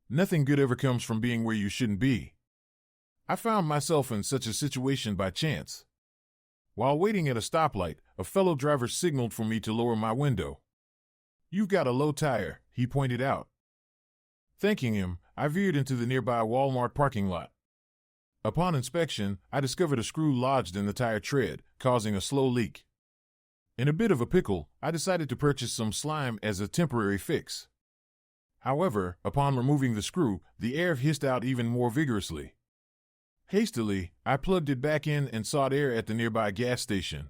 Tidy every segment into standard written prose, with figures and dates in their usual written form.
Nothing good ever comes from being where you shouldn't be. I found myself in such a situation by chance. While waiting at a stoplight, a fellow driver signaled for me to lower my window. "You've got a low tire," he pointed out. Thanking him, I veered into the nearby Walmart parking lot. Upon inspection, I discovered a screw lodged in the tire tread, causing a slow leak. In a bit of a pickle, I decided to purchase some slime as a temporary fix. However, upon removing the screw, the air hissed out even more vigorously. Hastily, I plugged it back in and sought air at the nearby gas station.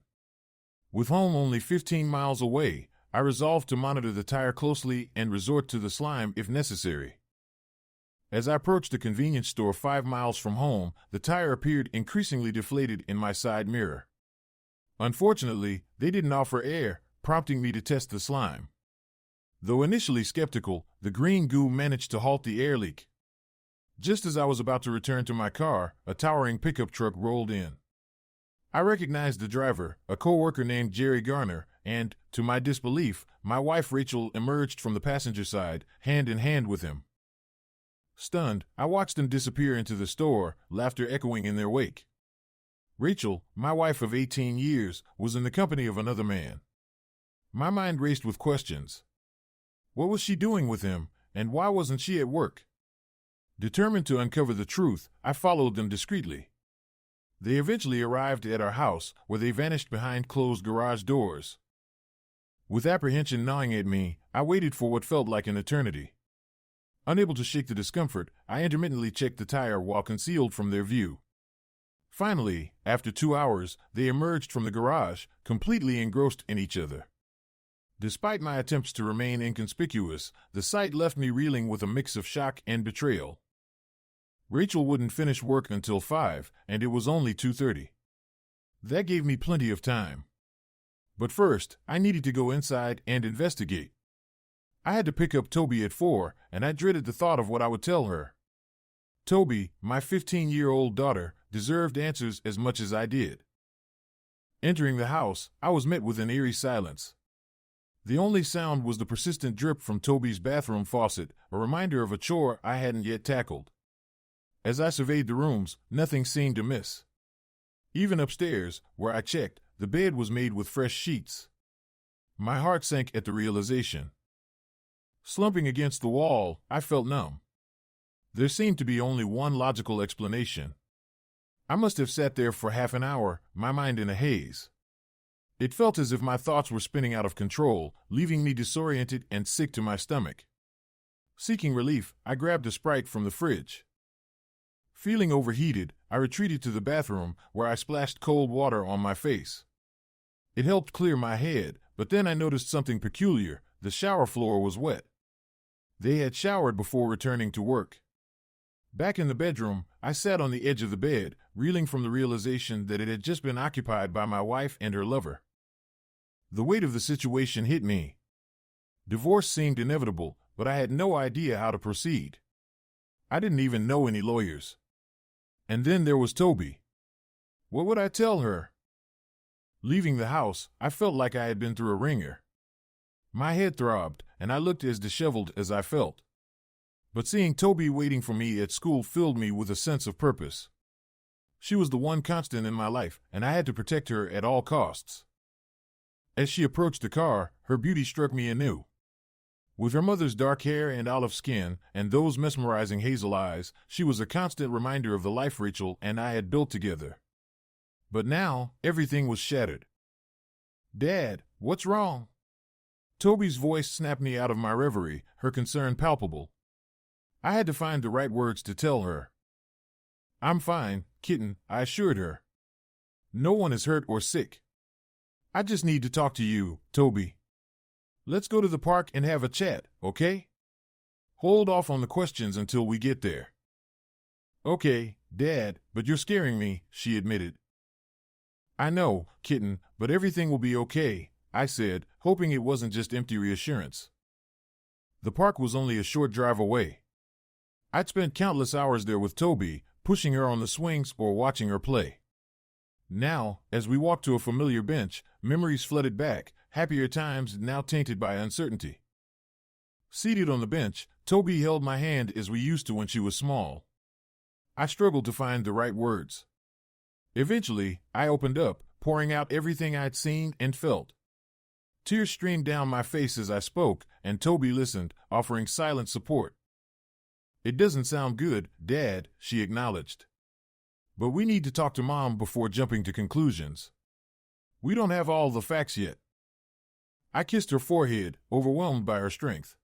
With home only 15 miles away, I resolved to monitor the tire closely and resort to the slime if necessary. As I approached the convenience store 5 miles from home, the tire appeared increasingly deflated in my side mirror. Unfortunately, they didn't offer air, prompting me to test the slime. Though initially skeptical, the green goo managed to halt the air leak. Just as I was about to return to my car, a towering pickup truck rolled in. I recognized the driver, a co-worker named Jerry Garner, and, to my disbelief, my wife Rachel emerged from the passenger side, hand in hand with him. Stunned, I watched them disappear into the store, laughter echoing in their wake. Rachel, my wife of 18 years, was in the company of another man. My mind raced with questions. What was she doing with him, and why wasn't she at work? Determined to uncover the truth, I followed them discreetly. They eventually arrived at our house, where they vanished behind closed garage doors. With apprehension gnawing at me, I waited for what felt like an eternity. Unable to shake the discomfort, I intermittently checked the tire while concealed from their view. Finally, after 2 hours, they emerged from the garage, completely engrossed in each other. Despite my attempts to remain inconspicuous, the sight left me reeling with a mix of shock and betrayal. Rachel wouldn't finish work until 5, and it was only 2:30. That gave me plenty of time. But first, I needed to go inside and investigate. I had to pick up Toby at 4, and I dreaded the thought of what I would tell her. Toby, my 15-year-old daughter, deserved answers as much as I did. Entering the house, I was met with an eerie silence. The only sound was the persistent drip from Toby's bathroom faucet, a reminder of a chore I hadn't yet tackled. As I surveyed the rooms, nothing seemed amiss. Even upstairs, where I checked, the bed was made with fresh sheets. My heart sank at the realization. Slumping against the wall, I felt numb. There seemed to be only one logical explanation. I must have sat there for half an hour, my mind in a haze. It felt as if my thoughts were spinning out of control, leaving me disoriented and sick to my stomach. Seeking relief, I grabbed a Sprite from the fridge. Feeling overheated, I retreated to the bathroom, where I splashed cold water on my face. It helped clear my head, but then I noticed something peculiar. The shower floor was wet. They had showered before returning to work. Back in the bedroom, I sat on the edge of the bed, reeling from the realization that it had just been occupied by my wife and her lover. The weight of the situation hit me. Divorce seemed inevitable, but I had no idea how to proceed. I didn't even know any lawyers. And then there was Toby. What would I tell her? Leaving the house, I felt like I had been through a ringer. My head throbbed, and I looked as disheveled as I felt. But seeing Toby waiting for me at school filled me with a sense of purpose. She was the one constant in my life, and I had to protect her at all costs. As she approached the car, her beauty struck me anew. With her mother's dark hair and olive skin, and those mesmerizing hazel eyes, she was a constant reminder of the life Rachel and I had built together. But now, everything was shattered. "Dad, what's wrong?" Toby's voice snapped me out of my reverie, her concern palpable. I had to find the right words to tell her. "I'm fine, kitten," I assured her. "No one is hurt or sick. I just need to talk to you, Toby. Let's go to the park and have a chat, okay? Hold off on the questions until we get there." "Okay, Dad, but you're scaring me," she admitted. "I know, kitten, but everything will be okay," I said, hoping it wasn't just empty reassurance. The park was only a short drive away. I'd spent countless hours there with Toby, pushing her on the swings or watching her play. Now, as we walked to a familiar bench, memories flooded back, happier times now tainted by uncertainty. Seated on the bench, Toby held my hand as we used to when she was small. I struggled to find the right words. Eventually, I opened up, pouring out everything I'd seen and felt. Tears streamed down my face as I spoke, and Toby listened, offering silent support. "It doesn't sound good, Dad," she acknowledged. "But we need to talk to Mom before jumping to conclusions. We don't have all the facts yet." I kissed her forehead, overwhelmed by her strength.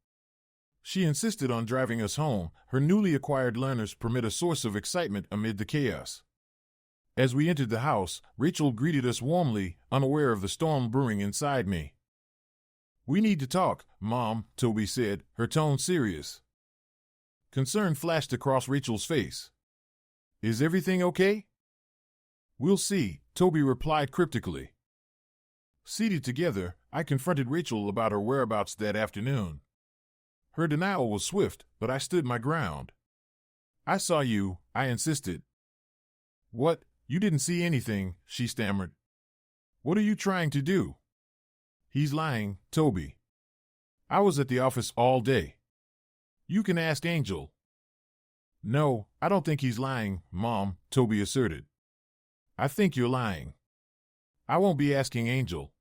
She insisted on driving us home, her newly acquired learner's permit a source of excitement amid the chaos. As we entered the house, Rachel greeted us warmly, unaware of the storm brewing inside me. "We need to talk, Mom," Toby said, her tone serious. Concern flashed across Rachel's face. "Is everything okay?" "We'll see," Toby replied cryptically. Seated together, I confronted Rachel about her whereabouts that afternoon. Her denial was swift, but I stood my ground. "I saw you," I insisted. "What? You didn't see anything," she stammered. "What are you trying to do?" "He's lying, Toby. I was at the office all day. You can ask Angel." "No, I don't think he's lying, Mom," Toby asserted. "I think you're lying. I won't be asking Angel.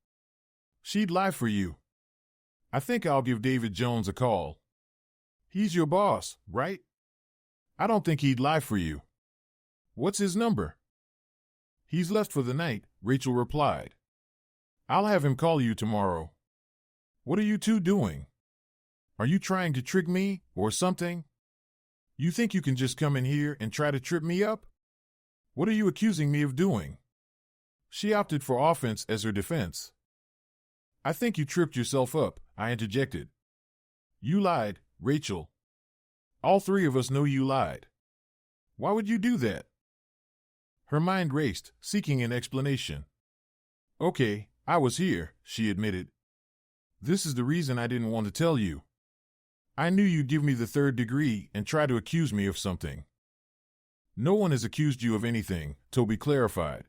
She'd lie for you. I think I'll give David Jones a call. He's your boss, right? I don't think he'd lie for you. What's his number?" "He's left for the night," Rachel replied. "I'll have him call you tomorrow." "What are you two doing? Are you trying to trick me, or something? You think you can just come in here and try to trip me up? What are you accusing me of doing?" She opted for offense as her defense. "I think you tripped yourself up," I interjected. "You lied, Rachel. All three of us know you lied. Why would you do that?" Her mind raced, seeking an explanation. "Okay, I was here," she admitted. "This is the reason I didn't want to tell you. I knew you'd give me the third degree and try to accuse me of something." "No one has accused you of anything," Toby clarified.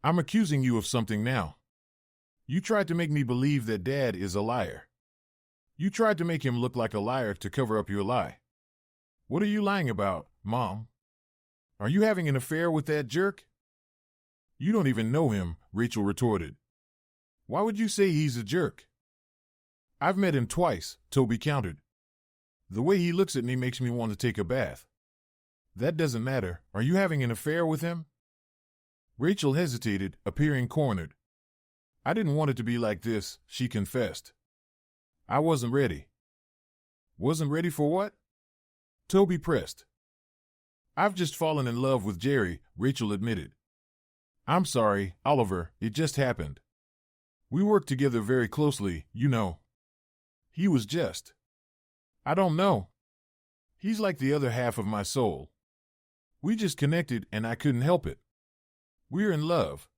"I'm accusing you of something now. You tried to make me believe that Dad is a liar. You tried to make him look like a liar to cover up your lie. What are you lying about, Mom? Are you having an affair with that jerk?" "You don't even know him," Rachel retorted. "Why would you say he's a jerk?" "I've met him twice," Toby countered. "The way he looks at me makes me want to take a bath." "That doesn't matter. Are you having an affair with him?" Rachel hesitated, appearing cornered. "I didn't want it to be like this," she confessed. "I wasn't ready." "Wasn't ready for what?" Toby pressed. "I've just fallen in love with Jerry," Rachel admitted. "I'm sorry, Oliver, it just happened. We worked together very closely, you know. He was just... I don't know. He's like the other half of my soul. We just connected and I couldn't help it. We're in love.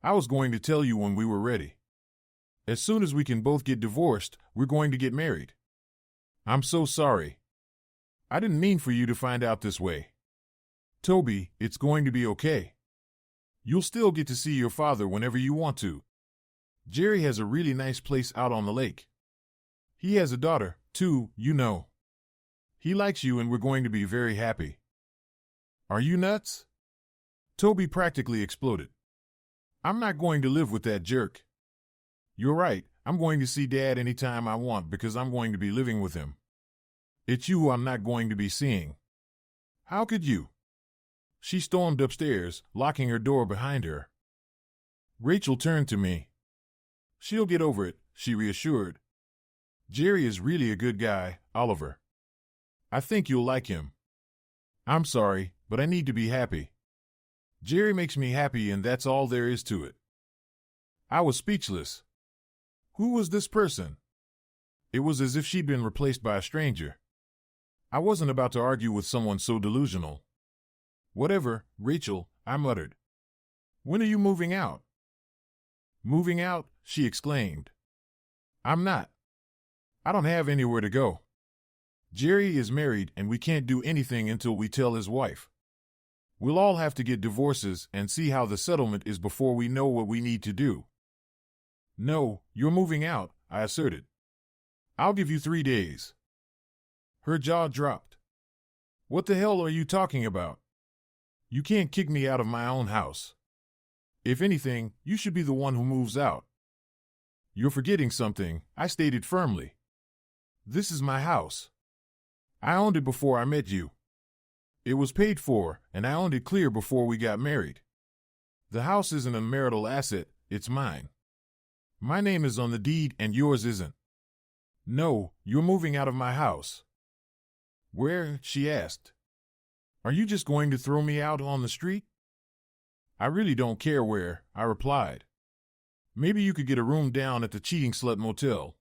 I was going to tell you when we were ready. As soon as we can both get divorced, we're going to get married. I'm so sorry. I didn't mean for you to find out this way. Toby, it's going to be okay. You'll still get to see your father whenever you want to. Jerry has a really nice place out on the lake. He has a daughter, too, you know. He likes you and we're going to be very happy." "Are you nuts?" Toby practically exploded. "I'm not going to live with that jerk." "You're right, I'm going to see Dad anytime I want because I'm going to be living with him. It's you who I'm not going to be seeing." "How could you?" She stormed upstairs, locking her door behind her. Rachel turned to me. "She'll get over it," she reassured. "Jerry is really a good guy, Oliver. I think you'll like him. I'm sorry, but I need to be happy. Jerry makes me happy and that's all there is to it." I was speechless. Who was this person? It was as if she'd been replaced by a stranger. I wasn't about to argue with someone so delusional. "Whatever, Rachel," I muttered. "When are you moving out?" "Moving out?" she exclaimed. "I'm not. I don't have anywhere to go. Jerry is married and we can't do anything until we tell his wife. We'll all have to get divorces and see how the settlement is before we know what we need to do." "No, you're moving out," I asserted. I'll give you 3 days. Her jaw dropped. What the hell are you talking about? You can't kick me out of my own house. If anything, you should be the one who moves out. You're forgetting something, I stated firmly. This is my house. I owned it before I met you. It was paid for, and I owned it clear before we got married. The house isn't a marital asset, it's mine. My name is on the deed and yours isn't. No, you're moving out of my house. Where? She asked. Are you just going to throw me out on the street? I really don't care where, I replied. Maybe you could get a room down at the Cheating Slut Motel.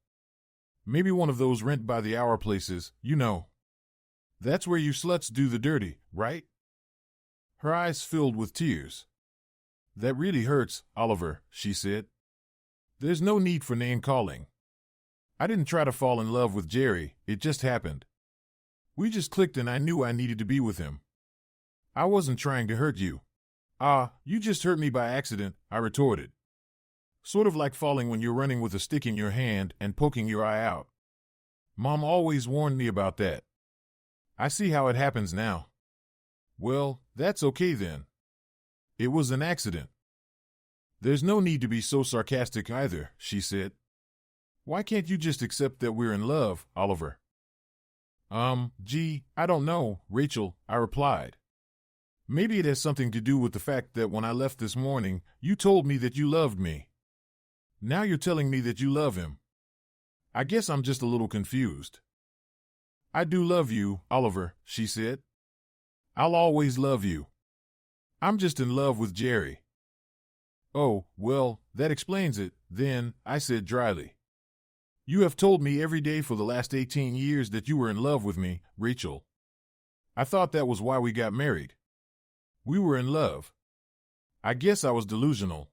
Maybe one of those rent-by-the-hour places, you know. That's where you sluts do the dirty, right? Her eyes filled with tears. That really hurts, Oliver, she said. There's no need for name-calling. I didn't try to fall in love with Jerry, it just happened. We just clicked and I knew I needed to be with him. I wasn't trying to hurt you. You just hurt me by accident, I retorted. Sort of like falling when you're running with a stick in your hand and poking your eye out. Mom always warned me about that. I see how it happens now. Well, that's okay then. It was an accident. There's no need to be so sarcastic either, she said. Why can't you just accept that we're in love, Oliver? I don't know, Rachel, I replied. Maybe it has something to do with the fact that when I left this morning, you told me that you loved me. Now you're telling me that you love him. I guess I'm just a little confused. I do love you, Oliver, she said. I'll always love you. I'm just in love with Jerry. Oh, well, that explains it, then, I said dryly. You have told me every day for the last 18 years that you were in love with me, Rachel. I thought that was why we got married. We were in love. I guess I was delusional.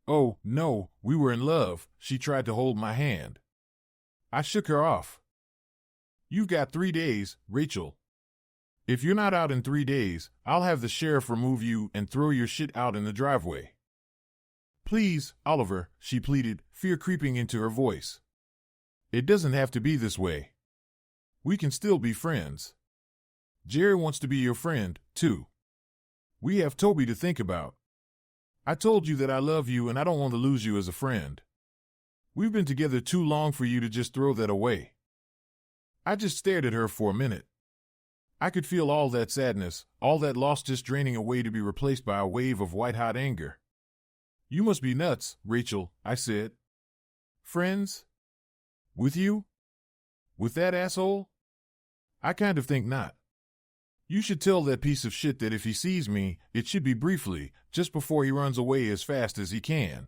Oh, no, we were in love, she tried to hold my hand. I shook her off. You've got 3 days, Rachel. If you're not out in 3 days, I'll have the sheriff remove you and throw your shit out in the driveway. Please, Oliver, she pleaded, fear creeping into her voice. It doesn't have to be this way. We can still be friends. Jerry wants to be your friend, too. We have Toby to think about. I told you that I love you and I don't want to lose you as a friend. We've been together too long for you to just throw that away. I just stared at her for a minute. I could feel all that sadness, all that loss just draining away to be replaced by a wave of white-hot anger. You must be nuts, Rachel, I said. Friends? With you? With that asshole? I kind of think not. You should tell that piece of shit that if he sees me, it should be briefly, just before he runs away as fast as he can.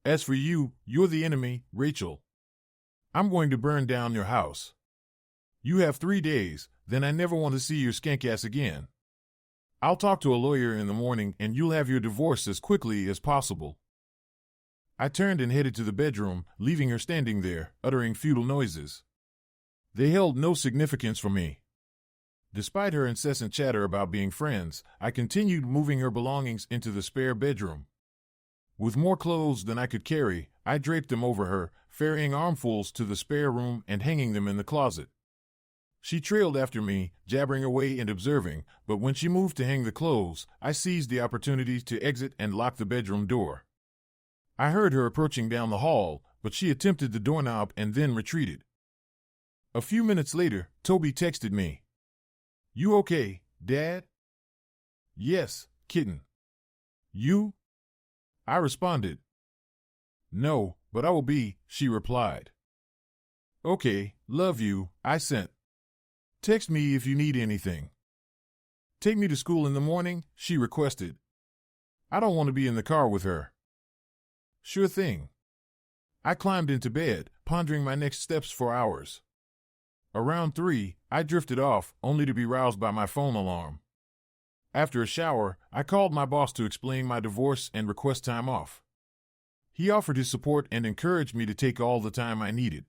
As for you, you're the enemy, Rachel. I'm going to burn down your house. You have 3 days, then I never want to see your skank ass again. I'll talk to a lawyer in the morning and you'll have your divorce as quickly as possible. I turned and headed to the bedroom, leaving her standing there, uttering futile noises. They held no significance for me. Despite her incessant chatter about being friends, I continued moving her belongings into the spare bedroom. With more clothes than I could carry, I draped them over her, ferrying armfuls to the spare room and hanging them in the closet. She trailed after me, jabbering away and observing, but when she moved to hang the clothes, I seized the opportunity to exit and lock the bedroom door. I heard her approaching down the hall, but she attempted the doorknob and then retreated. A few minutes later, Toby texted me. You okay, Dad? Yes, kitten. You? I responded. No, but I will be, she replied. Okay, love you, I sent. Text me if you need anything. Take me to school in the morning, she requested. I don't want to be in the car with her. Sure thing. I climbed into bed, pondering my next steps for hours. Around 3, I drifted off, only to be roused by my phone alarm. After a shower, I called my boss to explain my divorce and request time off. He offered his support and encouraged me to take all the time I needed.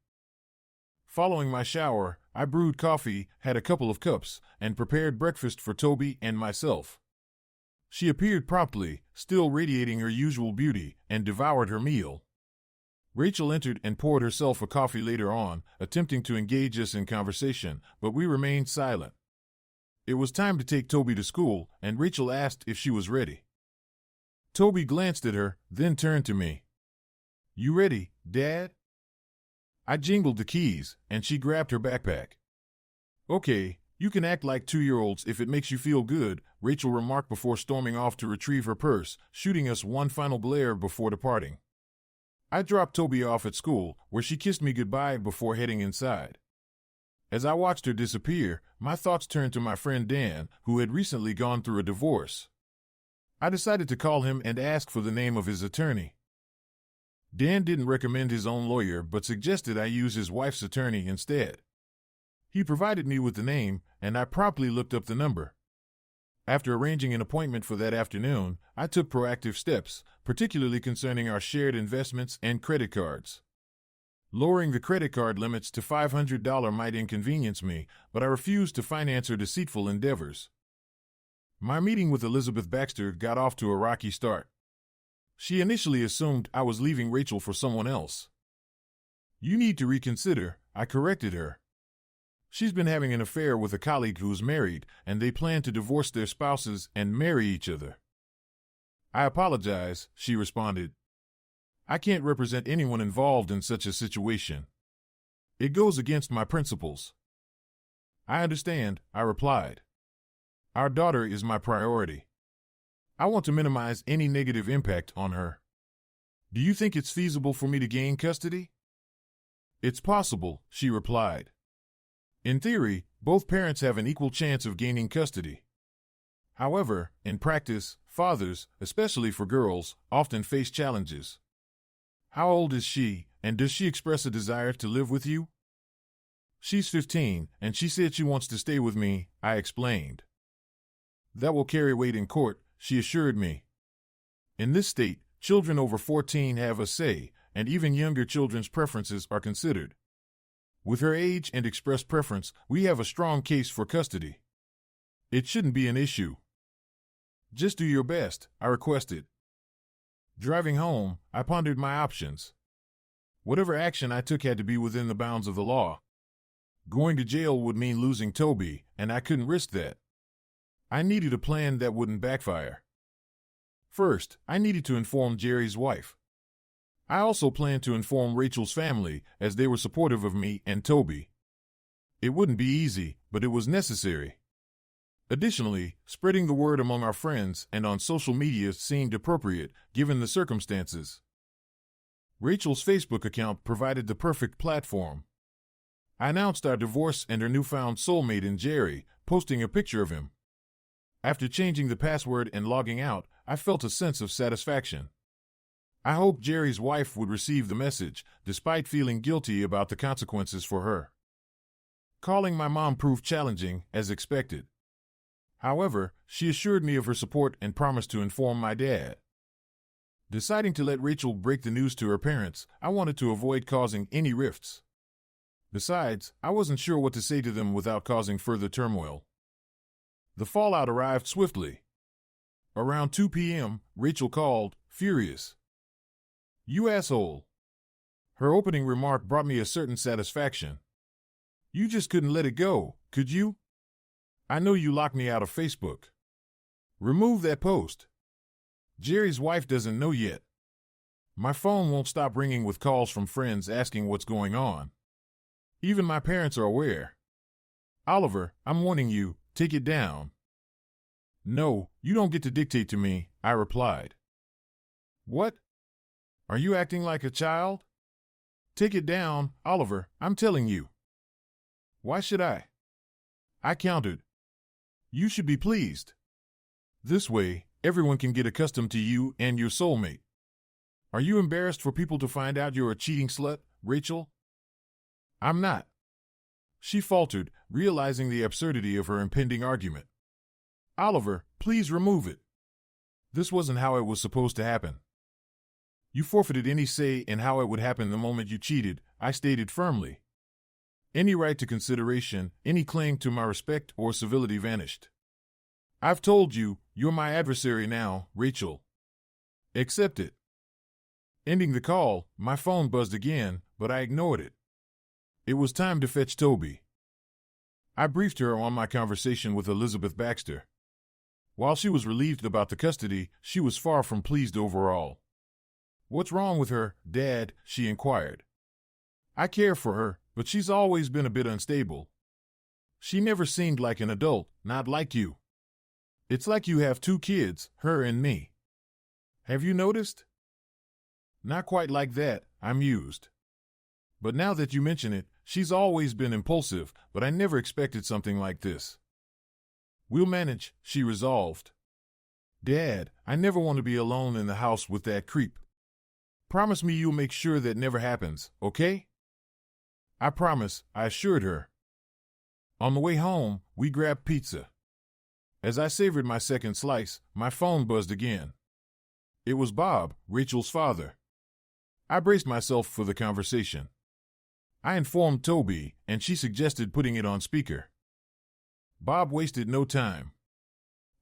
Following my shower, I brewed coffee, had a couple of cups, and prepared breakfast for Toby and myself. She appeared promptly, still radiating her usual beauty, and devoured her meal. Rachel entered and poured herself a coffee later on, attempting to engage us in conversation, but we remained silent. It was time to take Toby to school, and Rachel asked if she was ready. Toby glanced at her, then turned to me. "You ready, Dad?" I jingled the keys, and she grabbed her backpack. "Okay, you can act like 2-year-olds if it makes you feel good," Rachel remarked before storming off to retrieve her purse, shooting us one final glare before departing. I dropped Toby off at school, where she kissed me goodbye before heading inside. As I watched her disappear, my thoughts turned to my friend Dan, who had recently gone through a divorce. I decided to call him and ask for the name of his attorney. Dan didn't recommend his own lawyer but suggested I use his wife's attorney instead. He provided me with the name, and I promptly looked up the number. After arranging an appointment for that afternoon, I took proactive steps, particularly concerning our shared investments and credit cards. Lowering the credit card limits to $500 might inconvenience me, but I refused to finance her deceitful endeavors. My meeting with Elizabeth Baxter got off to a rocky start. She initially assumed I was leaving Rachel for someone else. "You need to reconsider," I corrected her. "She's been having an affair with a colleague who's married, and they plan to divorce their spouses and marry each other." "I apologize," she responded. "I can't represent anyone involved in such a situation. It goes against my principles." "I understand," I replied. "Our daughter is my priority. I want to minimize any negative impact on her. Do you think it's feasible for me to gain custody?" "It's possible," she replied. "In theory, both parents have an equal chance of gaining custody. However, in practice, fathers, especially for girls, often face challenges." "How old is she, and does she express a desire to live with you?" "She's 15, and she said she wants to stay with me," I explained. "That will carry weight in court," she assured me. "In this state, children over 14 have a say, and even younger children's preferences are considered. With her age and expressed preference, we have a strong case for custody. It shouldn't be an issue." "Just do your best," I requested. Driving home, I pondered my options. Whatever action I took had to be within the bounds of the law. Going to jail would mean losing Toby, and I couldn't risk that. I needed a plan that wouldn't backfire. First, I needed to inform Jerry's wife. I also planned to inform Rachel's family, as they were supportive of me and Toby. It wouldn't be easy, but it was necessary. Additionally, spreading the word among our friends and on social media seemed appropriate, given the circumstances. Rachel's Facebook account provided the perfect platform. I announced our divorce and her newfound soulmate in Jerry, posting a picture of him. After changing the password and logging out, I felt a sense of satisfaction. I hoped Jerry's wife would receive the message, despite feeling guilty about the consequences for her. Calling my mom proved challenging, as expected. However, she assured me of her support and promised to inform my dad. Deciding to let Rachel break the news to her parents, I wanted to avoid causing any rifts. Besides, I wasn't sure what to say to them without causing further turmoil. The fallout arrived swiftly. Around 2 p.m., Rachel called, furious. "You asshole." Her opening remark brought me a certain satisfaction. "You just couldn't let it go, could you? I know you locked me out of Facebook. Remove that post. Jerry's wife doesn't know yet. My phone won't stop ringing with calls from friends asking what's going on. Even my parents are aware. Oliver, I'm warning you, take it down." "No, you don't get to dictate to me," I replied. "What? Are you acting like a child? Take it down, Oliver, I'm telling you." "Why should I?" I countered. "You should be pleased. This way, everyone can get accustomed to you and your soulmate. Are you embarrassed for people to find out you're a cheating slut, Rachel?" "I'm not." She faltered, realizing the absurdity of her impending argument. "Oliver, please remove it. This wasn't how it was supposed to happen." "You forfeited any say in how it would happen the moment you cheated," I stated firmly. Any right to consideration, any claim to my respect or civility vanished. "I've told you, you're my adversary now, Rachel. Accept it." Ending the call, my phone buzzed again, but I ignored it. It was time to fetch Toby. I briefed her on my conversation with Elizabeth Baxter. While she was relieved about the custody, she was far from pleased overall. "What's wrong with her, Dad?" she inquired. "I care for her, but she's always been a bit unstable. She never seemed like an adult, not like you. It's like you have two kids, her and me. Have you noticed?" "Not quite like that," I mused. "But now that you mention it, she's always been impulsive, but I never expected something like this." "We'll manage," she resolved. "Dad, I never want to be alone in the house with that creep. Promise me you'll make sure that never happens, okay?" "I promise," I assured her. On the way home, we grabbed pizza. As I savored my second slice, my phone buzzed again. It was Bob, Rachel's father. I braced myself for the conversation. I informed Toby, and she suggested putting it on speaker. Bob wasted no time.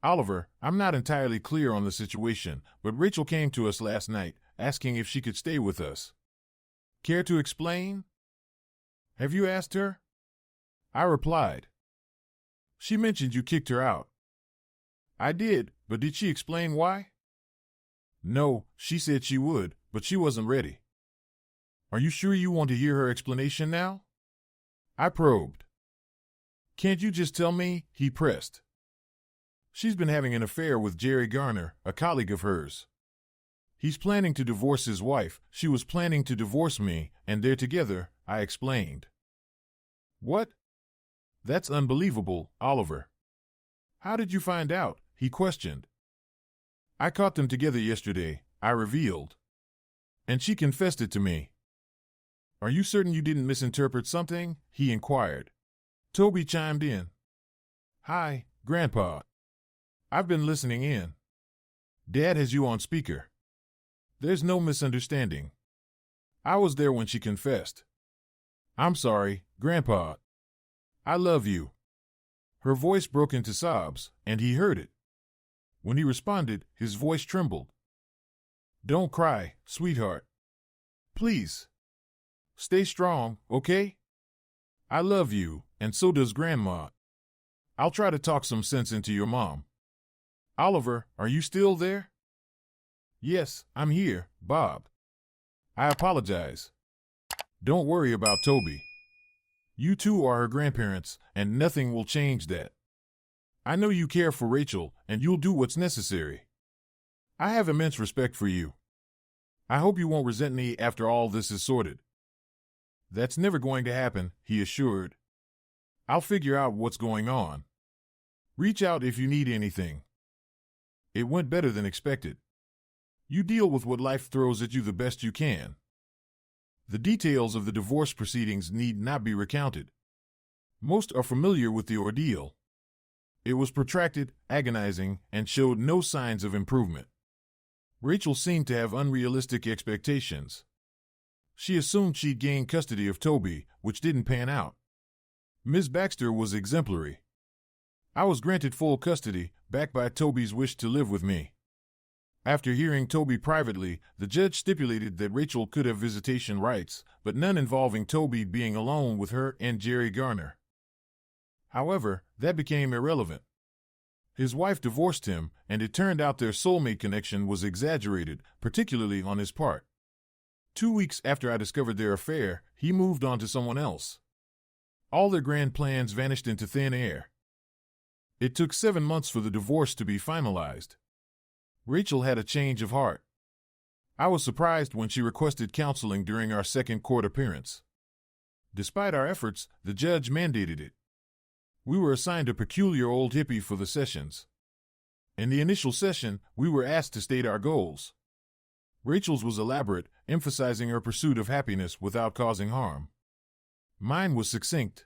"Oliver, I'm not entirely clear on the situation, but Rachel came to us last night, asking if she could stay with us. Care to explain?" "Have you asked her?" I replied. "She mentioned you kicked her out." "I did, but did she explain why?" "No, she said she would, but she wasn't ready." "Are you sure you want to hear her explanation now?" I probed. "Can't you just tell me?" he pressed. "She's been having an affair with Jerry Garner, a colleague of hers. He's planning to divorce his wife, she was planning to divorce me, and they're together," I explained. "What? That's unbelievable, Oliver." "How did you find out?" he questioned. "I caught them together yesterday," I revealed. "And she confessed it to me." "Are you certain you didn't misinterpret something?" he inquired. Toby chimed in. "Hi, Grandpa. I've been listening in. Dad has you on speaker. There's no misunderstanding. I was there when she confessed. I'm sorry, Grandpa. I love you." Her voice broke into sobs, and he heard it. When he responded, his voice trembled. "Don't cry, sweetheart. Please. Stay strong, okay? I love you, and so does Grandma. I'll try to talk some sense into your mom. Oliver, are you still there?" "Yes, I'm here, Bob. I apologize. Don't worry about Toby. You two are her grandparents, and nothing will change that. I know you care for Rachel, and you'll do what's necessary. I have immense respect for you. I hope you won't resent me after all this is sorted." "That's never going to happen," he assured. "I'll figure out what's going on. Reach out if you need anything." It went better than expected. You deal with what life throws at you the best you can. The details of the divorce proceedings need not be recounted. Most are familiar with the ordeal. It was protracted, agonizing, and showed no signs of improvement. Rachel seemed to have unrealistic expectations. She assumed she'd gain custody of Toby, which didn't pan out. Ms. Baxter was exemplary. I was granted full custody, backed by Toby's wish to live with me. After hearing Toby privately, the judge stipulated that Rachel could have visitation rights, but none involving Toby being alone with her and Jerry Garner. However, that became irrelevant. His wife divorced him, and it turned out their soulmate connection was exaggerated, particularly on his part. 2 weeks after I discovered their affair, he moved on to someone else. All their grand plans vanished into thin air. It took 7 months for the divorce to be finalized. Rachel had a change of heart. I was surprised when she requested counseling during our second court appearance. Despite our efforts, the judge mandated it. We were assigned a peculiar old hippie for the sessions. In the initial session, we were asked to state our goals. Rachel's was elaborate, emphasizing her pursuit of happiness without causing harm. Mine was succinct.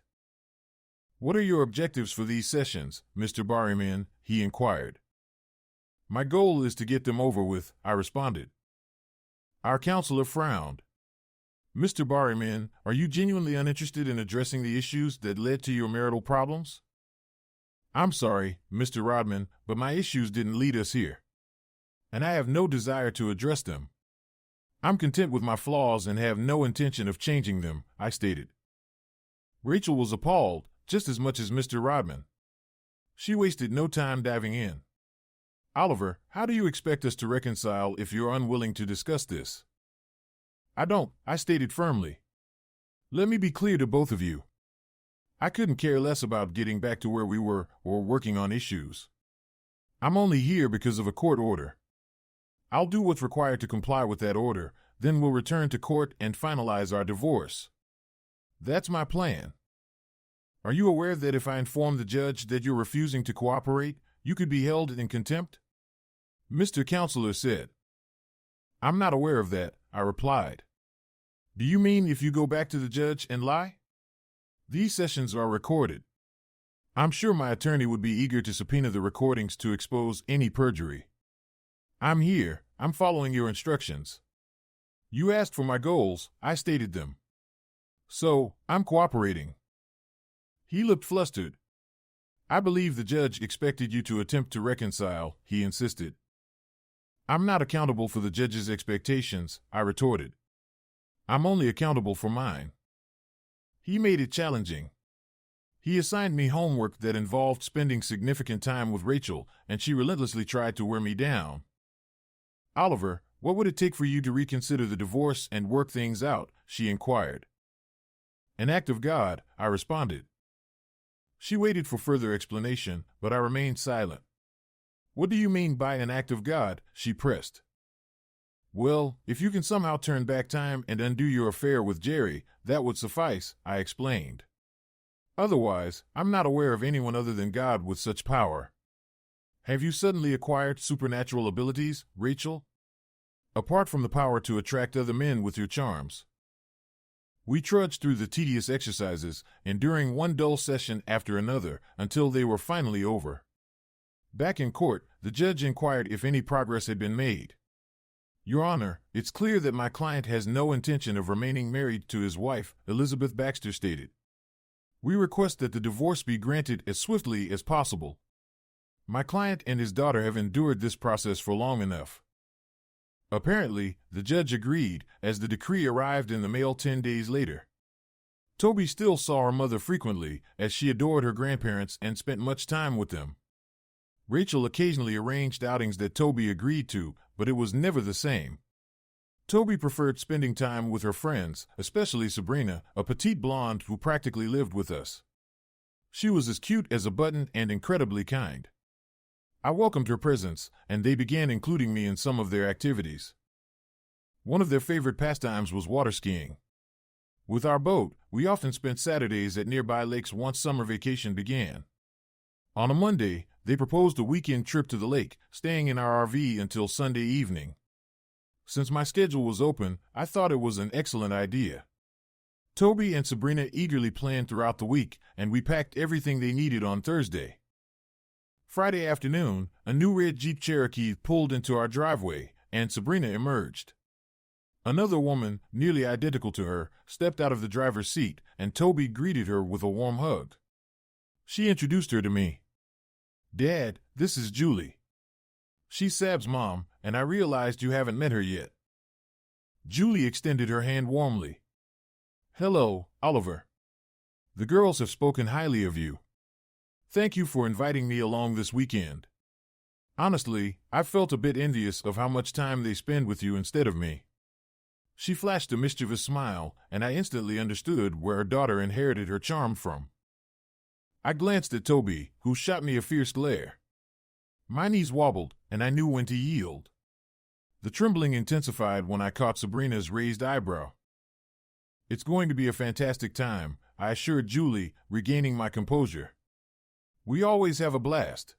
"What are your objectives for these sessions, Mr. Barryman?" he inquired. "My goal is to get them over with," I responded. Our counselor frowned. "Mr. Barryman, are you genuinely uninterested in addressing the issues that led to your marital problems?" "I'm sorry, Mr. Rodman, but my issues didn't lead us here. And I have no desire to address them." I'm content with my flaws and have no intention of changing them, I stated. Rachel was appalled, just as much as Mr. Rodman. She wasted no time diving in. Oliver, how do you expect us to reconcile if you're unwilling to discuss this? I don't, I stated firmly. Let me be clear to both of you. I couldn't care less about getting back to where we were or working on issues. I'm only here because of a court order. I'll do what's required to comply with that order, then we'll return to court and finalize our divorce. That's my plan. Are you aware that if I inform the judge that you're refusing to cooperate, you could be held in contempt? Mr. Counselor said. I'm not aware of that, I replied. Do you mean if you go back to the judge and lie? These sessions are recorded. I'm sure my attorney would be eager to subpoena the recordings to expose any perjury. I'm here, I'm following your instructions. You asked for my goals, I stated them. So, I'm cooperating. He looked flustered. I believe the judge expected you to attempt to reconcile, he insisted. I'm not accountable for the judge's expectations, I retorted. I'm only accountable for mine. He made it challenging. He assigned me homework that involved spending significant time with Rachel, and she relentlessly tried to wear me down. Oliver, what would it take for you to reconsider the divorce and work things out? She inquired. An act of God, I responded. She waited for further explanation, but I remained silent. What do you mean by an act of God? She pressed. Well, if you can somehow turn back time and undo your affair with Jerry, that would suffice, I explained. Otherwise, I'm not aware of anyone other than God with such power. Have you suddenly acquired supernatural abilities, Rachel? Apart from the power to attract other men with your charms. We trudged through the tedious exercises, enduring one dull session after another, until they were finally over. Back in court, the judge inquired if any progress had been made. Your Honor, it's clear that my client has no intention of remaining married to his wife, Elizabeth Baxter stated. We request that the divorce be granted as swiftly as possible. My client and his daughter have endured this process for long enough. Apparently, the judge agreed, as the decree arrived in the mail 10 days later. Toby still saw her mother frequently, as she adored her grandparents and spent much time with them. Rachel occasionally arranged outings that Toby agreed to, but it was never the same. Toby preferred spending time with her friends, especially Sabrina, a petite blonde who practically lived with us. She was as cute as a button and incredibly kind. I welcomed her presence, and they began including me in some of their activities. One of their favorite pastimes was water skiing. With our boat, we often spent Saturdays at nearby lakes once summer vacation began. On a Monday, they proposed a weekend trip to the lake, staying in our RV until Sunday evening. Since my schedule was open, I thought it was an excellent idea. Toby and Sabrina eagerly planned throughout the week, and we packed everything they needed on Thursday. Friday afternoon, a new red Jeep Cherokee pulled into our driveway, and Sabrina emerged. Another woman, nearly identical to her, stepped out of the driver's seat, and Toby greeted her with a warm hug. She introduced her to me. Dad, this is Julie. She's Sab's mom, and I realized you haven't met her yet. Julie extended her hand warmly. Hello, Oliver. The girls have spoken highly of you. Thank you for inviting me along this weekend. Honestly, I've felt a bit envious of how much time they spend with you instead of me. She flashed a mischievous smile, and I instantly understood where her daughter inherited her charm from. I glanced at Toby, who shot me a fierce glare. My knees wobbled, and I knew when to yield. The trembling intensified when I caught Sabrina's raised eyebrow. It's going to be a fantastic time, I assured Julie, regaining my composure. We always have a blast.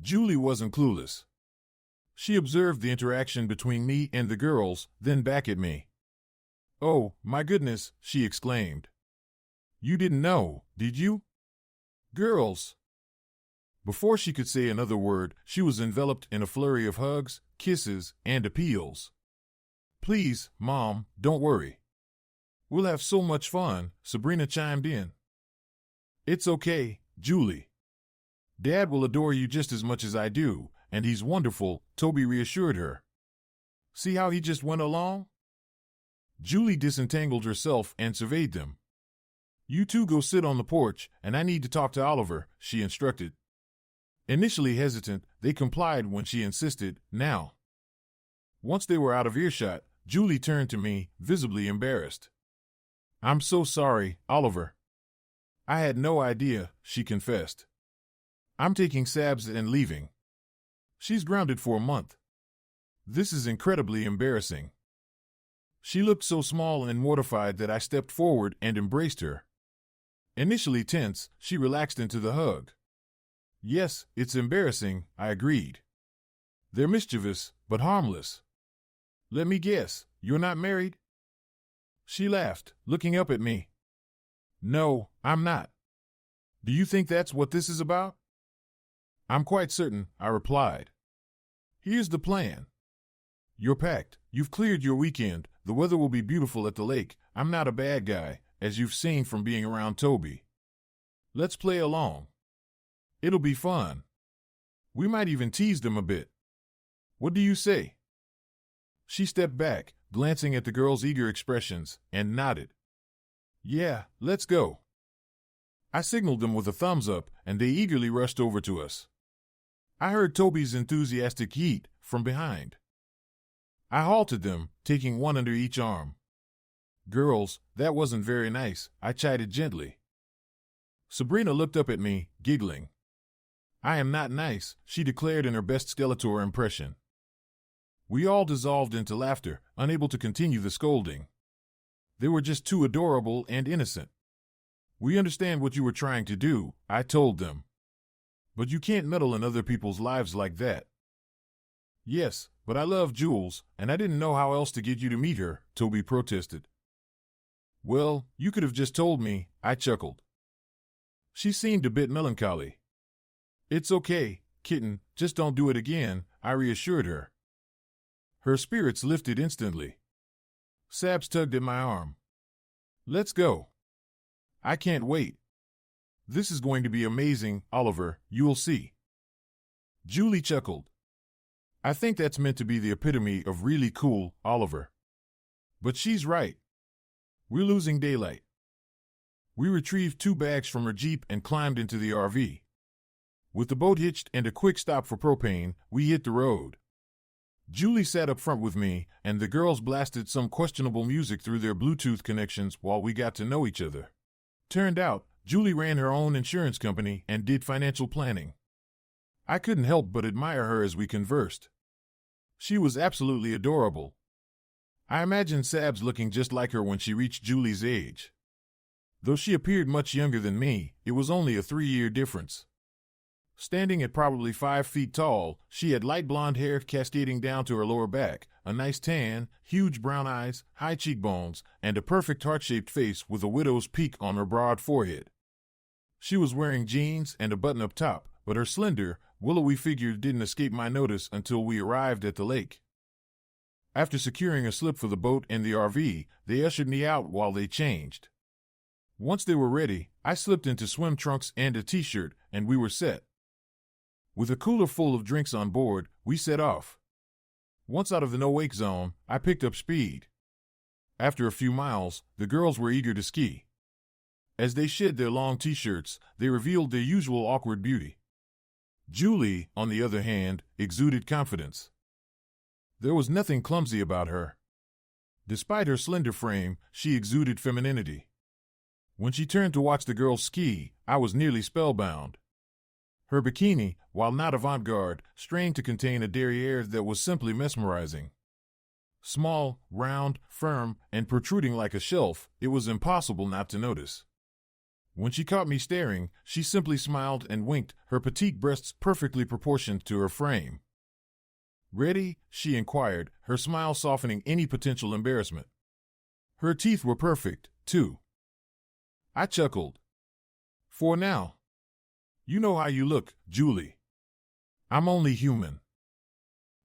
Julie wasn't clueless. She observed the interaction between me and the girls, then back at me. Oh, my goodness, she exclaimed. You didn't know, did you? Girls. Before she could say another word, she was enveloped in a flurry of hugs, kisses, and appeals. Please, Mom, don't worry. We'll have so much fun, Sabrina chimed in. It's okay, Julie. Dad will adore you just as much as I do, and he's wonderful, Toby reassured her. See how he just went along? Julie disentangled herself and surveyed them. You two go sit on the porch, and I need to talk to Oliver, she instructed. Initially hesitant, they complied when she insisted, now. Once they were out of earshot, Julie turned to me, visibly embarrassed. I'm so sorry, Oliver. I had no idea, she confessed. I'm taking Sabs and leaving. She's grounded for a month. This is incredibly embarrassing. She looked so small and mortified that I stepped forward and embraced her. Initially tense, she relaxed into the hug. Yes, it's embarrassing, I agreed. They're mischievous, but harmless. Let me guess, you're not married? She laughed, looking up at me. No, I'm not. Do you think that's what this is about? I'm quite certain, I replied. Here's the plan. You're packed, you've cleared your weekend, the weather will be beautiful at the lake, I'm not a bad guy, as you've seen from being around Toby. Let's play along. It'll be fun. We might even tease them a bit. What do you say? She stepped back, glancing at the girls' eager expressions, and nodded. Yeah, let's go. I signaled them with a thumbs up, and they eagerly rushed over to us. I heard Toby's enthusiastic yeet from behind. I halted them, taking one under each arm. Girls, that wasn't very nice, I chided gently. Sabrina looked up at me, giggling. I am not nice, she declared in her best Skeletor impression. We all dissolved into laughter, unable to continue the scolding. They were just too adorable and innocent. We understand what you were trying to do, I told them. But you can't meddle in other people's lives like that. Yes, but I love Jules, and I didn't know how else to get you to meet her, Toby protested. Well, you could have just told me, I chuckled. She seemed a bit melancholy. It's okay, kitten, just don't do it again, I reassured her. Her spirits lifted instantly. Sabs tugged at my arm. Let's go. I can't wait. This is going to be amazing, Oliver, you'll see. Julie chuckled. I think that's meant to be the epitome of really cool, Oliver. But she's right. We're losing daylight. We retrieved 2 bags from her Jeep and climbed into the RV. With the boat hitched and a quick stop for propane, we hit the road. Julie sat up front with me, and the girls blasted some questionable music through their Bluetooth connections while we got to know each other. Turned out, Julie ran her own insurance company and did financial planning. I couldn't help but admire her as we conversed. She was absolutely adorable. I imagined Sabs looking just like her when she reached Julie's age. Though she appeared much younger than me, it was only a 3-year difference. Standing at probably 5 feet tall, she had light blonde hair cascading down to her lower back, a nice tan, huge brown eyes, high cheekbones, and a perfect heart-shaped face with a widow's peak on her broad forehead. She was wearing jeans and a button-up top, but her slender, willowy figure didn't escape my notice until we arrived at the lake. After securing a slip for the boat and the RV, they ushered me out while they changed. Once they were ready, I slipped into swim trunks and a t-shirt, and we were set. With a cooler full of drinks on board, we set off. Once out of the no-wake zone, I picked up speed. After a few miles, the girls were eager to ski. As they shed their long t-shirts, they revealed their usual awkward beauty. Julie, on the other hand, exuded confidence. There was nothing clumsy about her. Despite her slender frame, she exuded femininity. When she turned to watch the girls ski, I was nearly spellbound. Her bikini, while not avant-garde, strained to contain a derriere that was simply mesmerizing. Small, round, firm, and protruding like a shelf, it was impossible not to notice. When she caught me staring, she simply smiled and winked, her petite breasts perfectly proportioned to her frame. "Ready?" she inquired, her smile softening any potential embarrassment. Her teeth were perfect, too. I chuckled. "For now. You know how you look, Julie. I'm only human."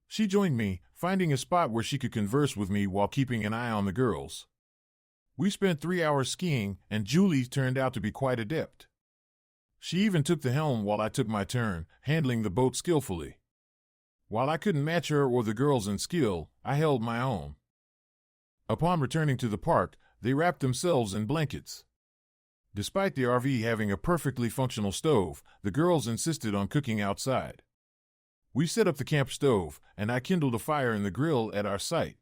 She joined me, finding a spot where she could converse with me while keeping an eye on the girls. We spent 3 hours skiing, and Julie turned out to be quite adept. She even took the helm while I took my turn, handling the boat skillfully. While I couldn't match her or the girls in skill, I held my own. Upon returning to the park, they wrapped themselves in blankets. Despite the RV having a perfectly functional stove, the girls insisted on cooking outside. We set up the camp stove, and I kindled a fire in the grill at our site.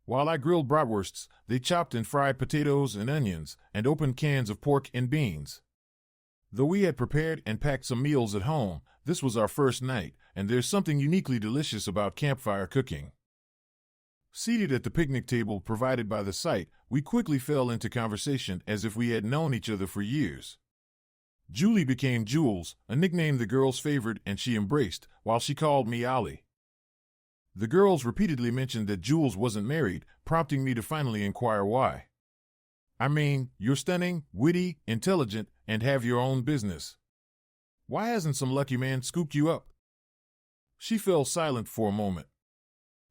While I grilled bratwursts, they chopped and fried potatoes and onions, and opened cans of pork and beans. Though we had prepared and packed some meals at home, this was our first night, and there's something uniquely delicious about campfire cooking. Seated at the picnic table provided by the site, we quickly fell into conversation as if we had known each other for years. Julie became Jules, a nickname the girls favored and she embraced, while she called me Ollie. The girls repeatedly mentioned that Jules wasn't married, prompting me to finally inquire why. I mean, you're stunning, witty, intelligent, and have your own business. Why hasn't some lucky man scooped you up? She fell silent for a moment.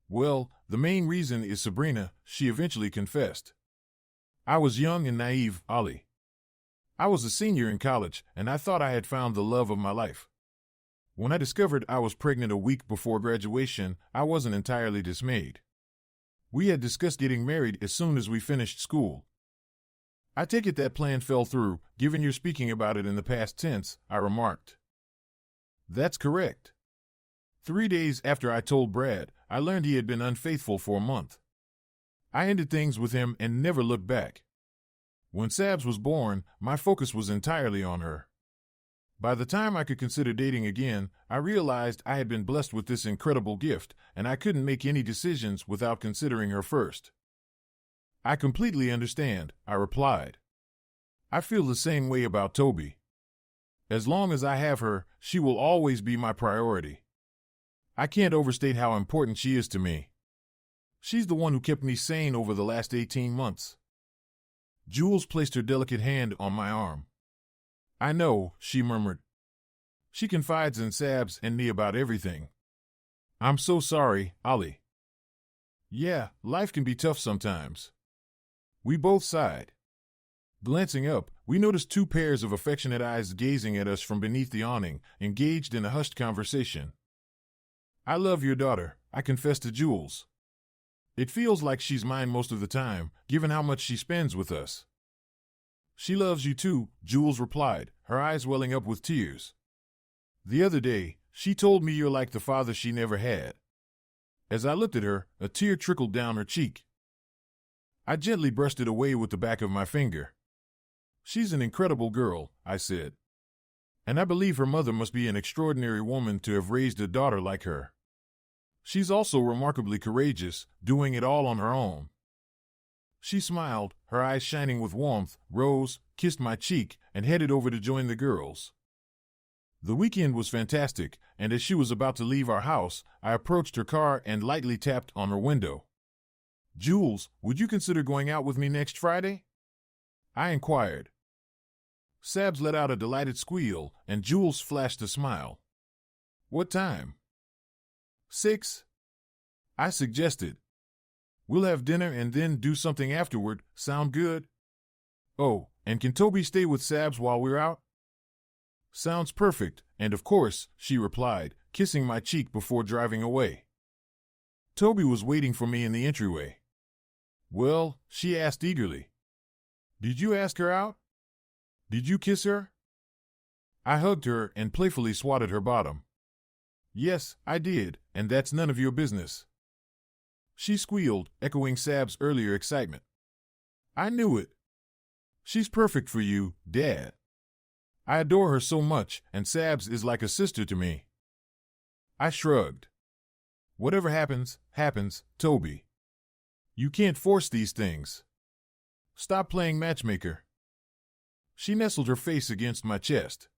Well, the main reason is Sabrina, she eventually confessed. I was young and naive, Ollie. I was a senior in college, and I thought I had found the love of my life. When I discovered I was pregnant a week before graduation, I wasn't entirely dismayed. We had discussed getting married as soon as we finished school. I take it that plan fell through, given you're speaking about it in the past tense, I remarked. That's correct. 3 days after I told Brad, I learned he had been unfaithful for a month. I ended things with him and never looked back. When Sabs was born, my focus was entirely on her. By the time I could consider dating again, I realized I had been blessed with this incredible gift, and I couldn't make any decisions without considering her first. I completely understand, I replied. I feel the same way about Toby. As long as I have her, she will always be my priority. I can't overstate how important she is to me. She's the one who kept me sane over the last 18 months. Jules placed her delicate hand on my arm. I know, she murmured. She confides in Sabs and me about everything. I'm so sorry, Ollie. Yeah, life can be tough sometimes. We both sighed. Glancing up, we noticed 2 pairs of affectionate eyes gazing at us from beneath the awning, engaged in a hushed conversation. I love your daughter, I confessed to Jules. It feels like she's mine most of the time, given how much she spends with us. She loves you too, Jules replied, her eyes welling up with tears. The other day, she told me you're like the father she never had. As I looked at her, a tear trickled down her cheek. I gently brushed it away with the back of my finger. She's an incredible girl, I said. And I believe her mother must be an extraordinary woman to have raised a daughter like her. She's also remarkably courageous, doing it all on her own. She smiled, her eyes shining with warmth, rose, kissed my cheek, and headed over to join the girls. The weekend was fantastic, and as she was about to leave our house, I approached her car and lightly tapped on her window. Jules, would you consider going out with me next Friday? I inquired. Sabs let out a delighted squeal, and Jules flashed a smile. What time? 6? I suggested. We'll have dinner and then do something afterward, sound good? Oh, and can Toby stay with Sabs while we're out? Sounds perfect, and of course, she replied, kissing my cheek before driving away. Toby was waiting for me in the entryway. Well, she asked eagerly. Did you ask her out? Did you kiss her? I hugged her and playfully swatted her bottom. Yes, I did, and that's none of your business. She squealed, echoing Sab's earlier excitement. I knew it. She's perfect for you, Dad. I adore her so much, and Sabs is like a sister to me. I shrugged. Whatever happens, happens, Toby. You can't force these things. Stop playing matchmaker. She nestled her face against my chest.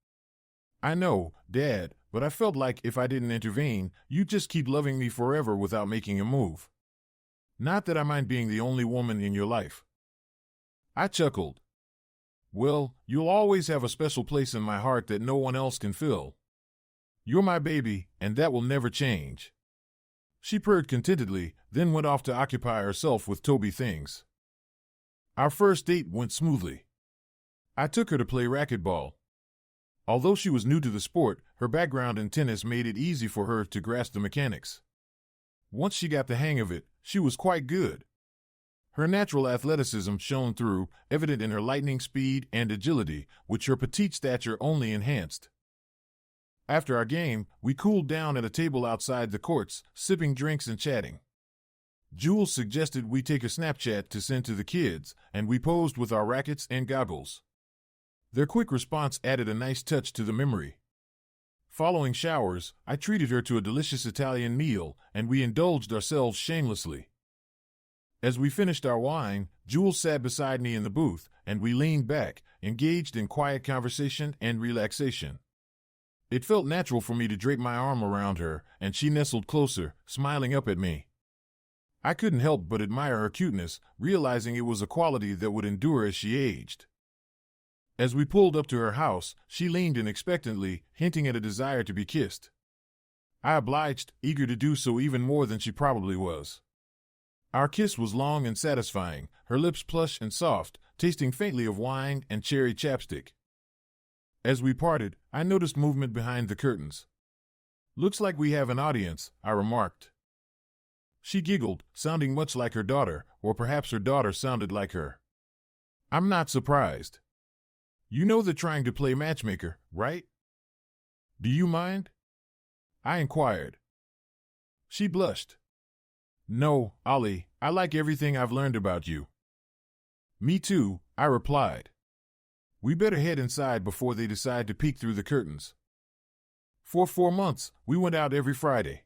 I know, Dad, but I felt like if I didn't intervene, you'd just keep loving me forever without making a move. Not that I mind being the only woman in your life. I chuckled. Well, you'll always have a special place in my heart that no one else can fill. You're my baby, and that will never change. She purred contentedly, then went off to occupy herself with Toby things. Our first date went smoothly. I took her to play racquetball. Although she was new to the sport, her background in tennis made it easy for her to grasp the mechanics. Once she got the hang of it, she was quite good. Her natural athleticism shone through, evident in her lightning speed and agility, which her petite stature only enhanced. After our game, we cooled down at a table outside the courts, sipping drinks and chatting. Jules suggested we take a Snapchat to send to the kids, and we posed with our rackets and goggles. Their quick response added a nice touch to the memory. Following showers, I treated her to a delicious Italian meal, and we indulged ourselves shamelessly. As we finished our wine, Jules sat beside me in the booth, and we leaned back, engaged in quiet conversation and relaxation. It felt natural for me to drape my arm around her, and she nestled closer, smiling up at me. I couldn't help but admire her cuteness, realizing it was a quality that would endure as she aged. As we pulled up to her house, she leaned in expectantly, hinting at a desire to be kissed. I obliged, eager to do so even more than she probably was. Our kiss was long and satisfying, her lips plush and soft, tasting faintly of wine and cherry chapstick. As we parted, I noticed movement behind the curtains. "Looks like we have an audience," I remarked. She giggled, sounding much like her daughter, or perhaps her daughter sounded like her. "I'm not surprised. You know they're trying to play matchmaker, right? Do you mind?" I inquired. She blushed. "No, Ollie, I like everything I've learned about you." "Me too," I replied. "We better head inside before they decide to peek through the curtains." For 4 months, we went out every Friday.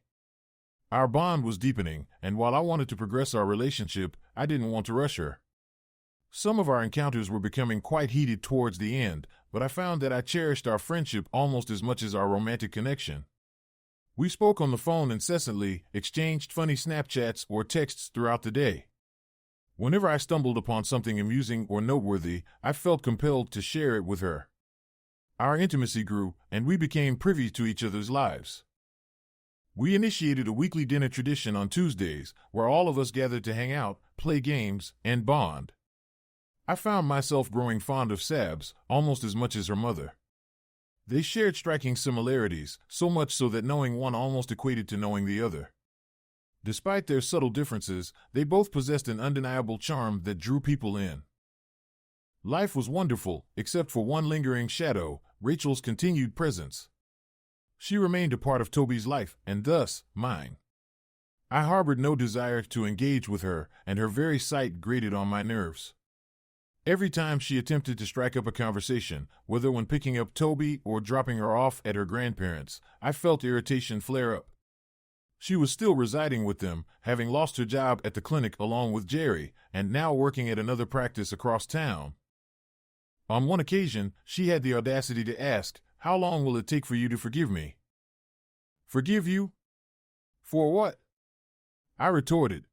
Our bond was deepening, and while I wanted to progress our relationship, I didn't want to rush her. Some of our encounters were becoming quite heated towards the end, but I found that I cherished our friendship almost as much as our romantic connection. We spoke on the phone incessantly, exchanged funny Snapchats or texts throughout the day. Whenever I stumbled upon something amusing or noteworthy, I felt compelled to share it with her. Our intimacy grew, and we became privy to each other's lives. We initiated a weekly dinner tradition on Tuesdays, where all of us gathered to hang out, play games, and bond. I found myself growing fond of Sabs, almost as much as her mother. They shared striking similarities, so much so that knowing one almost equated to knowing the other. Despite their subtle differences, they both possessed an undeniable charm that drew people in. Life was wonderful, except for one lingering shadow, Rachel's continued presence. She remained a part of Toby's life, and thus, mine. I harbored no desire to engage with her, and her very sight grated on my nerves. Every time she attempted to strike up a conversation, whether when picking up Toby or dropping her off at her grandparents', I felt irritation flare up. She was still residing with them, having lost her job at the clinic along with Jerry, and now working at another practice across town. On one occasion, she had the audacity to ask, "How long will it take for you to forgive me?" "Forgive you? For what?" I retorted.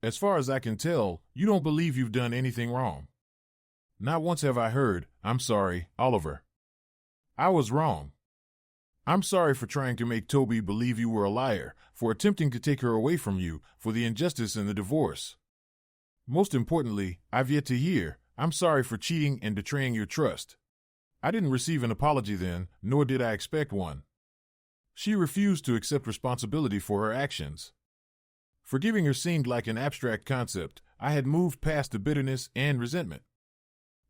"As far as I can tell, you don't believe you've done anything wrong. Not once have I heard, 'I'm sorry, Oliver.' I was wrong. I'm sorry for trying to make Toby believe you were a liar, for attempting to take her away from you, for the injustice in the divorce. Most importantly, I've yet to hear, 'I'm sorry for cheating and betraying your trust.' I didn't receive an apology then, nor did I expect one." She refused to accept responsibility for her actions. Forgiving her seemed like an abstract concept. I had moved past the bitterness and resentment.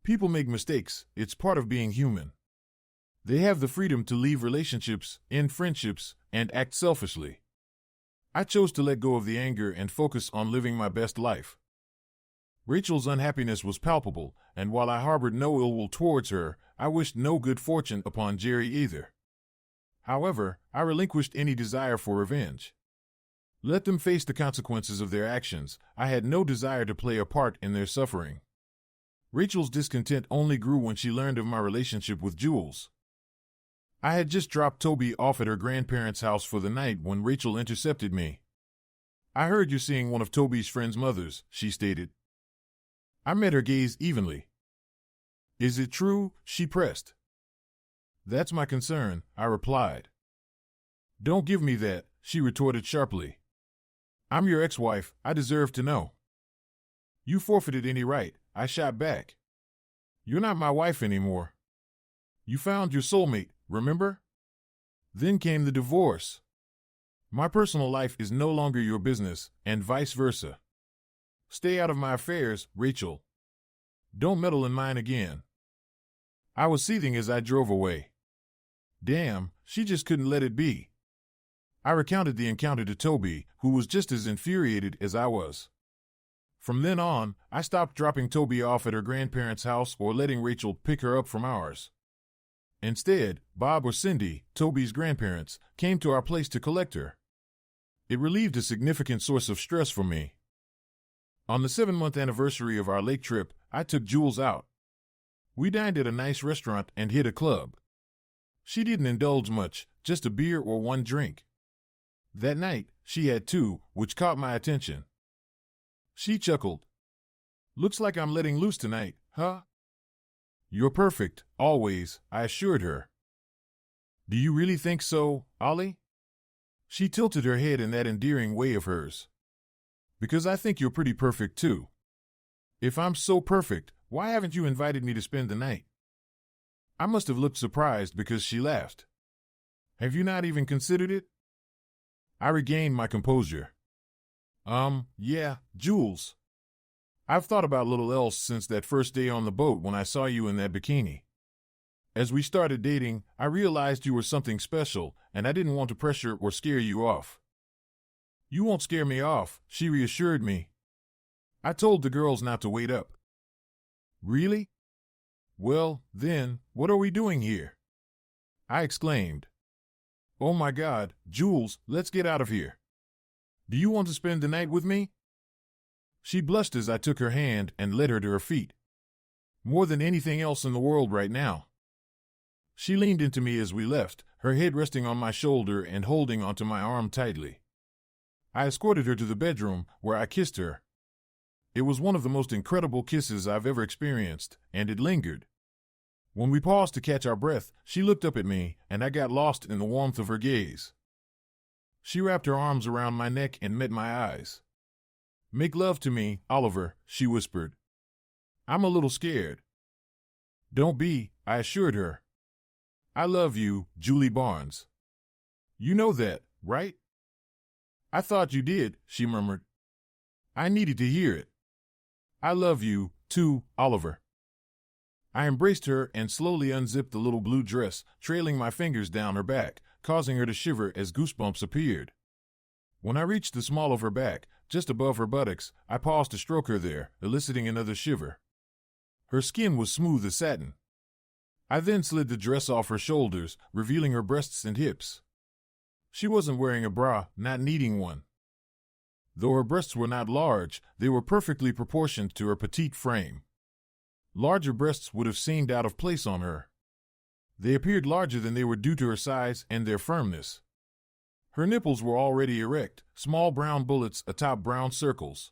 People make mistakes, it's part of being human. They have the freedom to leave relationships, end friendships, and act selfishly. I chose to let go of the anger and focus on living my best life. Rachel's unhappiness was palpable, and while I harbored no ill will towards her, I wished no good fortune upon Jerry either. However, I relinquished any desire for revenge. Let them face the consequences of their actions. I had no desire to play a part in their suffering. Rachel's discontent only grew when she learned of my relationship with Jules. I had just dropped Toby off at her grandparents' house for the night when Rachel intercepted me. "I heard you're seeing one of Toby's friend's mothers," she stated. I met her gaze evenly. "Is it true?" she pressed. "That's my concern," I replied. "Don't give me that," she retorted sharply. "I'm your ex-wife, I deserve to know." "You forfeited any right," I shot back. "You're not my wife anymore." You found your soulmate, remember? Then came the divorce. My personal life is no longer your business, and vice versa. Stay out of my affairs, Rachel. Don't meddle in mine again. I was seething as I drove away. Damn, she just couldn't let it be. I recounted the encounter to Toby, who was just as infuriated as I was. From then on, I stopped dropping Toby off at her grandparents' house or letting Rachel pick her up from ours. Instead, Bob or Cindy, Toby's grandparents, came to our place to collect her. It relieved a significant source of stress for me. On the 7-month anniversary of our lake trip, I took Jules out. We dined at a nice restaurant and hit a club. She didn't indulge much, just a beer or one drink. That night, she had 2, which caught my attention. She chuckled. Looks like I'm letting loose tonight, huh? You're perfect, always, I assured her. Do you really think so, Ollie? She tilted her head in that endearing way of hers. Because I think you're pretty perfect too. If I'm so perfect, why haven't you invited me to spend the night? I must have looked surprised because she laughed. Have you not even considered it? I regained my composure. Yeah, Jules. I've thought about little else since that first day on the boat when I saw you in that bikini. As we started dating, I realized you were something special, and I didn't want to pressure or scare you off. You won't scare me off, she reassured me. I told the girls not to wait up. Really? Well, then, what are we doing here? I exclaimed. Oh my God, Jules, let's get out of here. Do you want to spend the night with me? She blushed as I took her hand and led her to her feet. More than anything else in the world right now. She leaned into me as we left, her head resting on my shoulder and holding onto my arm tightly. I escorted her to the bedroom, where I kissed her. It was one of the most incredible kisses I've ever experienced, and it lingered. When we paused to catch our breath, she looked up at me, and I got lost in the warmth of her gaze. She wrapped her arms around my neck and met my eyes. Make love to me, Oliver, she whispered. I'm a little scared. Don't be, I assured her. I love you, Julie Barnes. You know that, right? I thought you did, she murmured. I needed to hear it. I love you, too, Oliver. I embraced her and slowly unzipped the little blue dress, trailing my fingers down her back, causing her to shiver as goosebumps appeared. When I reached the small of her back, just above her buttocks, I paused to stroke her there, eliciting another shiver. Her skin was smooth as satin. I then slid the dress off her shoulders, revealing her breasts and hips. She wasn't wearing a bra, not needing one. Though her breasts were not large, they were perfectly proportioned to her petite frame. Larger breasts would have seemed out of place on her. They appeared larger than they were due to her size and their firmness. Her nipples were already erect, small brown bullets atop brown circles.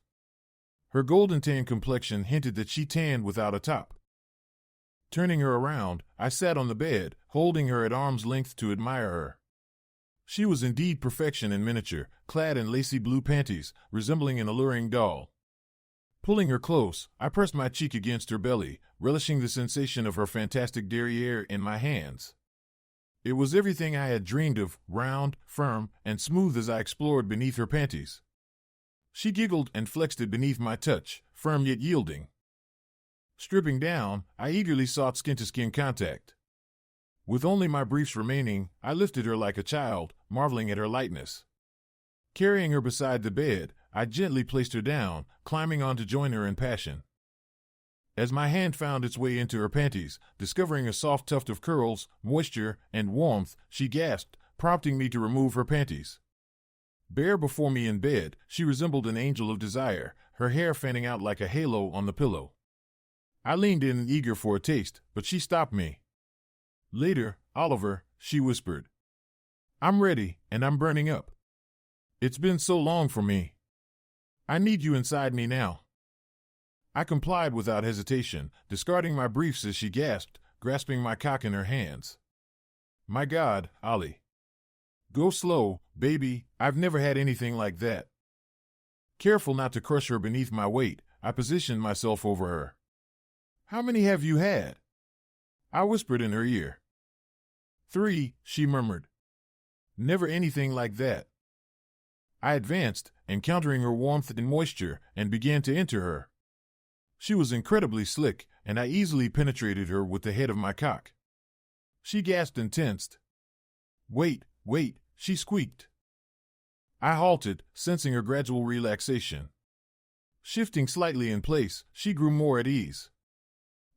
Her golden tan complexion hinted that she tanned without a top. Turning her around, I sat on the bed, holding her at arm's length to admire her. She was indeed perfection in miniature, clad in lacy blue panties, resembling an alluring doll. Pulling her close, I pressed my cheek against her belly, relishing the sensation of her fantastic derriere in my hands. It was everything I had dreamed of, round, firm, and smooth as I explored beneath her panties. She giggled and flexed it beneath my touch, firm yet yielding. Stripping down, I eagerly sought skin-to-skin contact. With only my briefs remaining, I lifted her like a child, marveling at her lightness. Carrying her beside the bed, I gently placed her down, climbing on to join her in passion. As my hand found its way into her panties, discovering a soft tuft of curls, moisture, and warmth, she gasped, prompting me to remove her panties. Bare before me in bed, she resembled an angel of desire, her hair fanning out like a halo on the pillow. I leaned in eager for a taste, but she stopped me. Later, Oliver, she whispered. I'm ready, and I'm burning up. It's been so long for me. I need you inside me now. I complied without hesitation, discarding my briefs as she gasped, grasping my cock in her hands. My God, Ollie. Go slow, baby, I've never had anything like that. Careful not to crush her beneath my weight, I positioned myself over her. How many have you had? I whispered in her ear. 3, she murmured. Never anything like that. I advanced, encountering her warmth and moisture, and began to enter her. She was incredibly slick, and I easily penetrated her with the head of my cock. She gasped and tensed. Wait, she squeaked. I halted, sensing her gradual relaxation. Shifting slightly in place, she grew more at ease.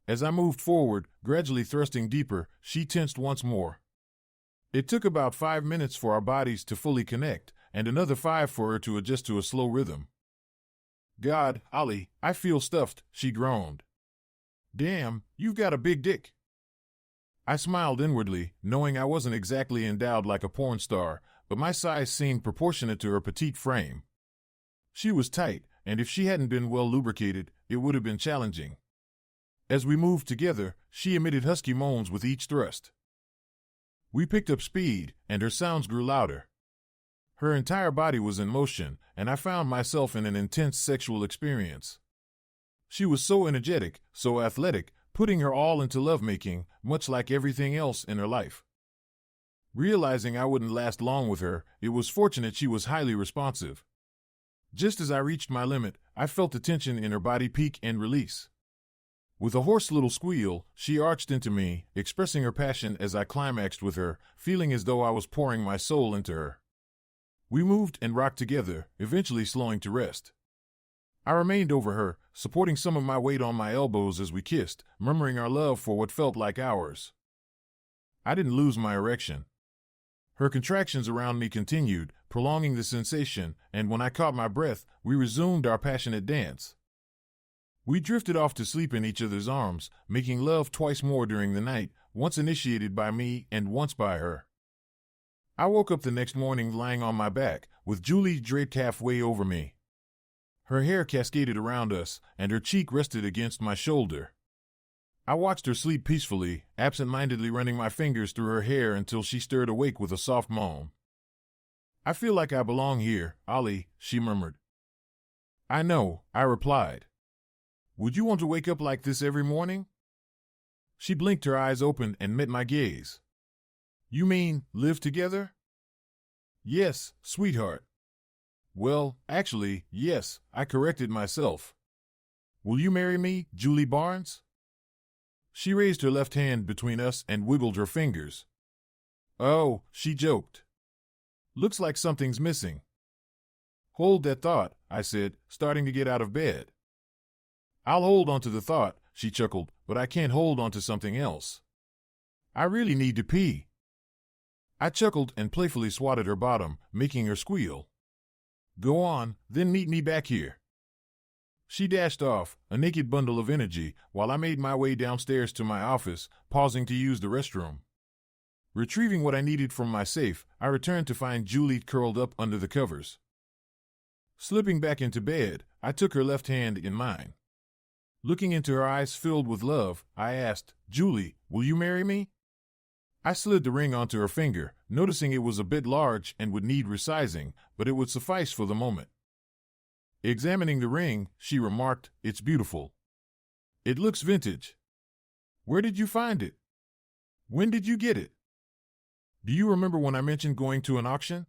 As I moved forward, gradually thrusting deeper, she tensed once more. It took about 5 minutes for our bodies to fully connect, and another 5 for her to adjust to a slow rhythm. God, Ollie, I feel stuffed, she groaned. Damn, you've got a big dick. I smiled inwardly, knowing I wasn't exactly endowed like a porn star, but my size seemed proportionate to her petite frame. She was tight, and if she hadn't been well lubricated, it would have been challenging. As we moved together, she emitted husky moans with each thrust. We picked up speed, and her sounds grew louder. Her entire body was in motion, and I found myself in an intense sexual experience. She was so energetic, so athletic, putting her all into lovemaking, much like everything else in her life. Realizing I wouldn't last long with her, it was fortunate she was highly responsive. Just as I reached my limit, I felt the tension in her body peak and release. With a hoarse little squeal, she arched into me, expressing her passion as I climaxed with her, feeling as though I was pouring my soul into her. We moved and rocked together, eventually slowing to rest. I remained over her, supporting some of my weight on my elbows as we kissed, murmuring our love for what felt like hours. I didn't lose my erection. Her contractions around me continued, prolonging the sensation, and when I caught my breath, we resumed our passionate dance. We drifted off to sleep in each other's arms, making love twice more during the night, once initiated by me and once by her. I woke up the next morning lying on my back, with Julie draped halfway over me. Her hair cascaded around us, and her cheek rested against my shoulder. I watched her sleep peacefully, absent-mindedly running my fingers through her hair until she stirred awake with a soft moan. I feel like I belong here, Ollie, she murmured. I know, I replied. Would you want to wake up like this every morning? She blinked her eyes open and met my gaze. You mean, live together? Yes, sweetheart. Well, actually, yes, I corrected myself. Will you marry me, Julie Barnes? She raised her left hand between us and wiggled her fingers. Oh, she joked. Looks like something's missing. Hold that thought, I said, starting to get out of bed. I'll hold on to the thought, she chuckled, but I can't hold on to something else. I really need to pee. I chuckled and playfully swatted her bottom, making her squeal. Go on, then meet me back here. She dashed off, a naked bundle of energy, while I made my way downstairs to my office, pausing to use the restroom. Retrieving what I needed from my safe, I returned to find Julie curled up under the covers. Slipping back into bed, I took her left hand in mine. Looking into her eyes filled with love, I asked, Julie, will you marry me? I slid the ring onto her finger, noticing it was a bit large and would need resizing, but it would suffice for the moment. Examining the ring, she remarked, It's beautiful. It looks vintage. Where did you find it? When did you get it? Do you remember when I mentioned going to an auction?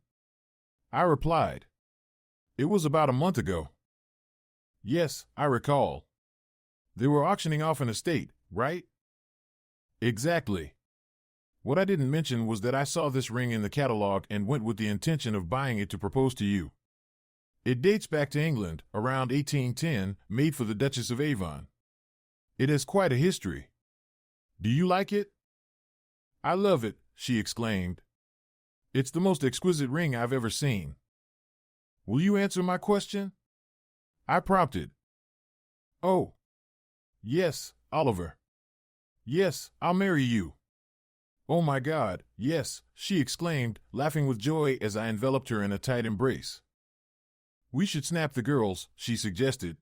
I replied. It was about a month ago. Yes, I recall. They were auctioning off an estate, right? Exactly. What I didn't mention was that I saw this ring in the catalog and went with the intention of buying it to propose to you. It dates back to England, around 1810, made for the Duchess of Avon. It has quite a history. Do you like it? I love it, she exclaimed. It's the most exquisite ring I've ever seen. Will you answer my question? I prompted. Oh. Yes, Oliver. Yes, I'll marry you. Oh my God, yes, she exclaimed, laughing with joy as I enveloped her in a tight embrace. We should snap the girls, she suggested.